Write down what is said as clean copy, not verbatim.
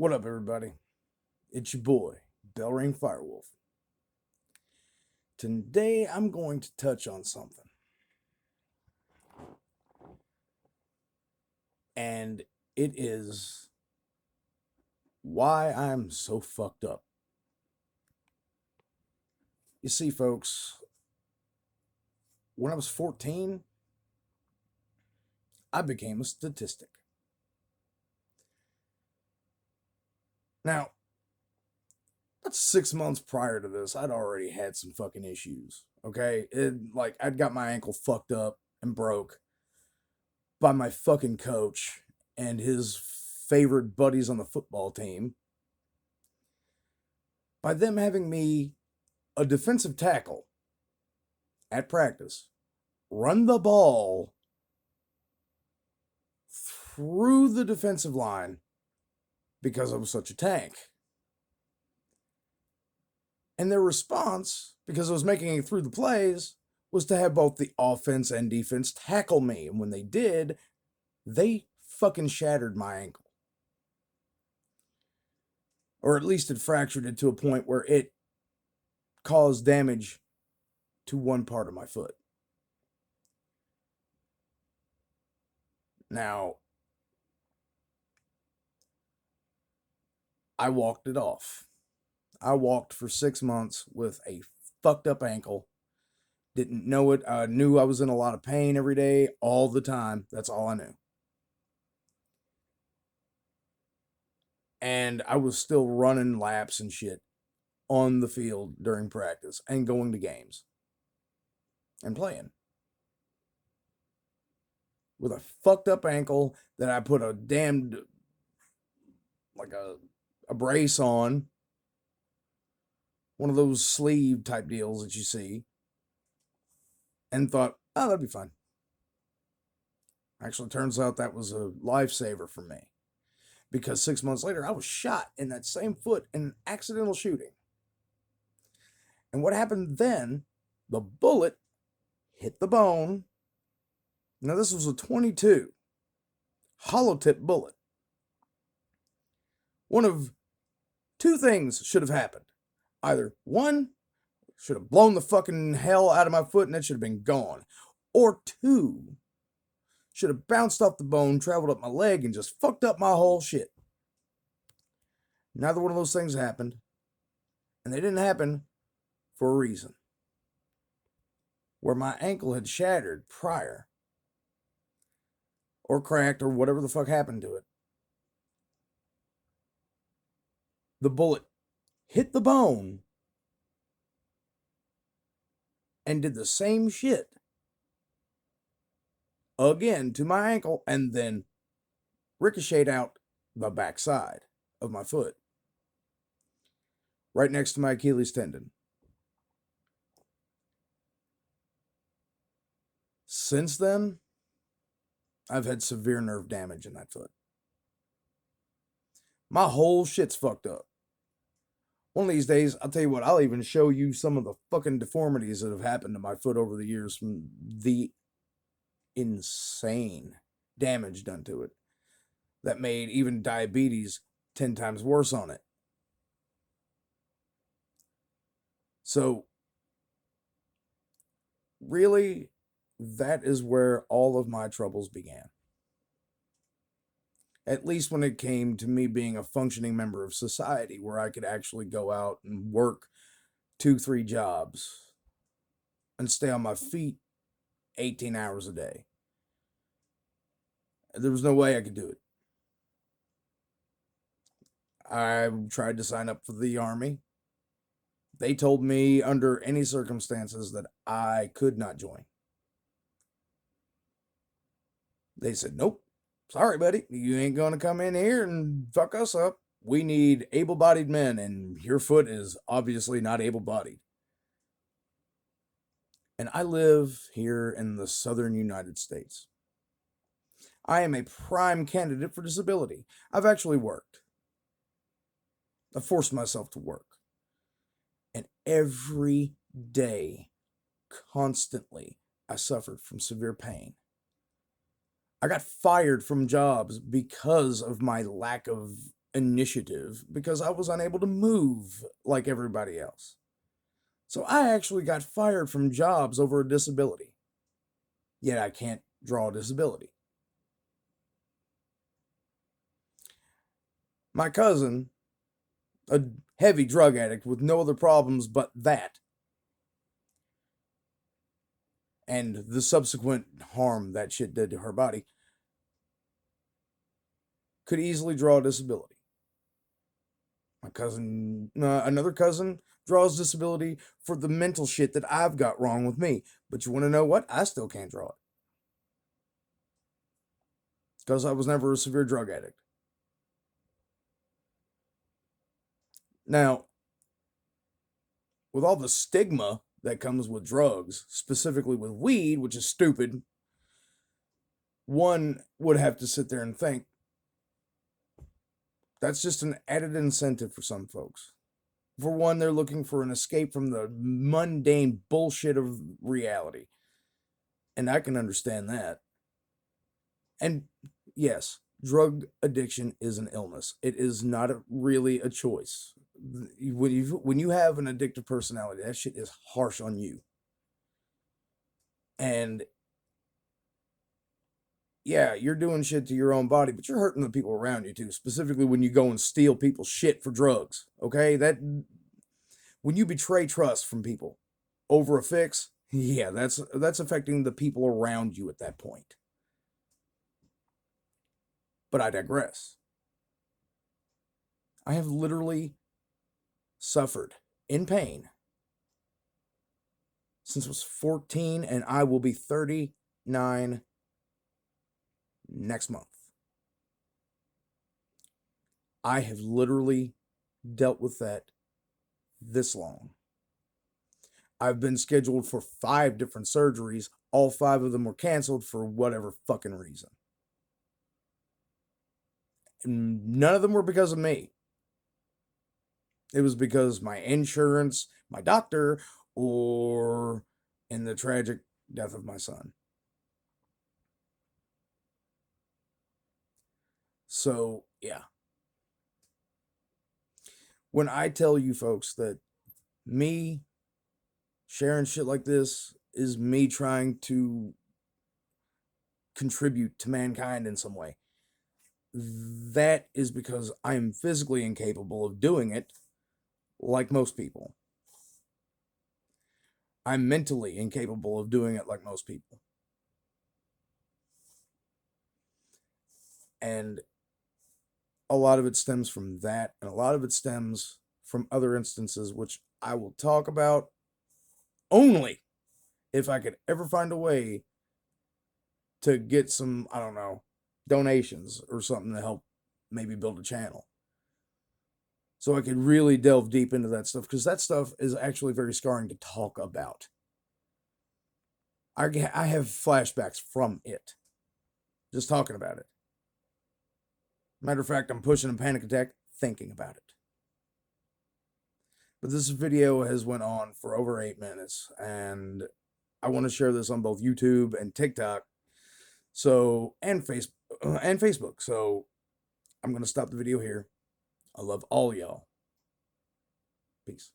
What up, everybody? It's your boy, Belreyne Firewolf. Today, I'm going to touch on something. And it is why I'm so fucked up. You see, folks, when I was 14, I became a statistic. Now, that's 6 months prior to this, I'd already had some fucking issues. Okay? I'd got my ankle fucked up and broke by my fucking coach and his favorite buddies on the football team by them having me a defensive tackle at practice run the ball through the defensive line because I was such a tank. And their response, because I was making it through the plays, was to have both the offense and defense tackle me. And when they did, they fucking shattered my ankle. Or at least it fractured it to a point where it caused damage to one part of my foot. Now, I walked it off. I walked for 6 months with a fucked up ankle. Didn't know it. I knew I was in a lot of pain every day, all the time. That's all I knew. And I was still running laps and shit on the field during practice and going to games and playing with a fucked up ankle that I put a damned, like a brace on. One of those sleeve type deals that you see. And thought, oh, that'd be fine. Actually, turns out that was a lifesaver for me. Because 6 months later, I was shot in that same foot in an accidental shooting. And what happened then, the bullet hit the bone. Now, this was a 22 hollow tip bullet. One of two things should have happened. Either one, should have blown the fucking hell out of my foot and it should have been gone. Or two, should have bounced off the bone, traveled up my leg, and just fucked up my whole shit. Neither one of those things happened. And they didn't happen for a reason. Where my ankle had shattered prior, or cracked, or whatever the fuck happened to it, the bullet hit the bone and did the same shit again to my ankle and then ricocheted out the backside of my foot, right next to my Achilles tendon. Since then, I've had severe nerve damage in that foot. My whole shit's fucked up. One of these days, I'll tell you what, I'll even show you some of the fucking deformities that have happened to my foot over the years from the insane damage done to it that made even diabetes 10 times worse on it. So, really, that is where all of my troubles began. At least when it came to me being a functioning member of society where I could actually go out and work 2-3 jobs and stay on my feet 18 hours a day. There was no way I could do it. I tried to sign up for the Army. They told me under any circumstances that I could not join. They said, nope. Sorry, buddy, you ain't gonna come in here and fuck us up. We need able-bodied men, and your foot is obviously not able-bodied. And I live here in the southern United States. I am a prime candidate for disability. I've actually worked. I forced myself to work. And every day, constantly, I suffered from severe pain. I got fired from jobs because of my lack of initiative because I was unable to move like everybody else. So I actually got fired from jobs over a disability. Yet I can't draw a disability. My cousin, a heavy drug addict with no other problems but that, and the subsequent harm that shit did to her body, could easily draw a disability. My cousin, another cousin, draws disability for the mental shit that I've got wrong with me. But you want to know what? I still can't draw it. Because I was never a severe drug addict. Now, with all the stigma that comes with drugs, specifically with weed, which is stupid, one would have to sit there and think that's just an added incentive for some folks. For one, they're looking for an escape from the mundane bullshit of reality. And I can understand that. And yes, drug addiction is an illness. It is not really a choice. When you have an addictive personality, that shit is harsh on you. And yeah, you're doing shit to your own body, but you're hurting the people around you too, specifically when you go and steal people's shit for drugs. Okay? That when you betray trust from people over a fix, yeah, that's affecting the people around you at that point. But I digress. I have literally suffered in pain since I was 14, and I will be 39 next month. I have literally dealt with that this long. I've been scheduled for 5 different surgeries. All 5 of them were canceled for whatever fucking reason. And none of them were because of me. It was because my insurance, my doctor, or in the tragic death of my son. So, yeah. When I tell you folks that me sharing shit like this is me trying to contribute to mankind in some way, that is because I am physically incapable of doing it like most people. I'm mentally incapable of doing it like most people. And a lot of it stems from that, and a lot of it stems from other instances, which I will talk about only if I could ever find a way to get some, I don't know, donations or something to help maybe build a channel. So I could really delve deep into that stuff, because that stuff is actually very scarring to talk about. I have flashbacks from it, just talking about it. Matter of fact, I'm pushing a panic attack thinking about it. But this video has went on for over 8 minutes, and I want to share this on both YouTube and TikTok, and Facebook. So I'm going to stop the video here. I love all y'all. Peace.